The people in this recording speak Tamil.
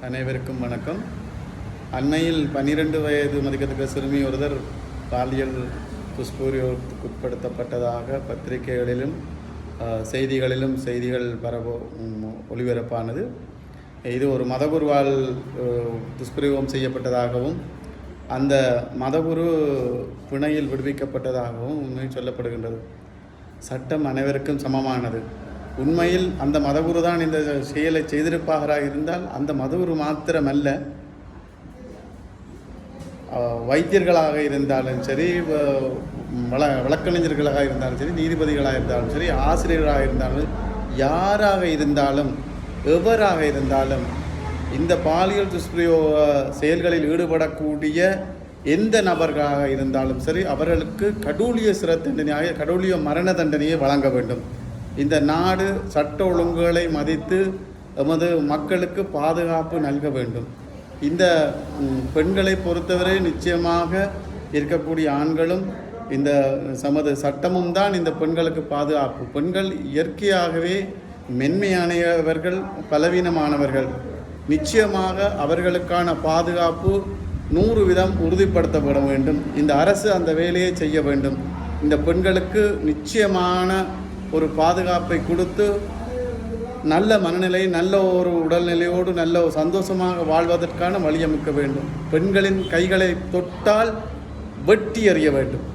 அனைவருக்கும் வணக்கம். அண்மையில் 12 வயது மதிக்கத்தக்க சிறுமி ஒருவர் பாலியல் துஷ்பிரயோகத்துக்கு உட்படுத்தப்பட்டதாக பத்திரிகைகளிலும் செய்திகள் ஒளிபரப்பானது. இது ஒரு மதகுருவால் துஷ்பிரயோகம் செய்யப்பட்டதாகவும் அந்த மதகுரு பிணையில் விடுவிக்கப்பட்டதாகவும் உண்மை சொல்லப்படுகின்றது. சட்டம் அனைவருக்கும் சமமானது. உண்மையில் அந்த மதகுரு தான் இந்த செயலை செய்திருப்பாராக இருந்தால் அந்த மதகுரு மாத்திரமல்ல, வைத்தியர்களாக இருந்தாலும் சரி, வழக்கறிஞர்களாக இருந்தாலும் சரி, நீதிபதிகளாக இருந்தாலும் சரி, ஆசிரியர்களாக இருந்தாலும், யாராக இருந்தாலும், எவராக இருந்தாலும், இந்த பாலியல் துஷ்பிரயோக செயல்களில் ஈடுபடக்கூடிய எந்த நபர்களாக இருந்தாலும் சரி, அவர்களுக்கு கடூழிய சிறை தண்டனையாக கடூழிய மரண தண்டனையை வழங்க வேண்டும். இந்த நாடு சட்ட ஒழுங்குகளை மதித்து எமது மக்களுக்கு பாதுகாப்பு நல்க வேண்டும். இந்த பெண்களை பொறுத்தவரை நிச்சயமாக இருக்கக்கூடிய ஆண்களும் இந்த சமது சட்டமும் தான் இந்த பெண்களுக்கு பாதுகாப்பு. பெண்கள் இயற்கையாகவே மென்மையானவர்கள், பலவீனமானவர்கள். நிச்சயமாக அவர்களுக்கான பாதுகாப்பு 100% உறுதிப்படுத்தப்பட வேண்டும். இந்த அரசு அந்த வேலையை செய்ய வேண்டும். இந்த பெண்களுக்கு நிச்சயமான ஒரு பாதுகாப்பை கொடுத்து நல்ல மனநிலை, நல்ல ஒரு உடல்நிலையோடு நல்ல ஒரு சந்தோஷமாக வாழ்வதற்கான வழியமைக்க வேண்டும். பெண்களின் கைகளை தொட்டால் வெட்டி எறிய வேண்டும்.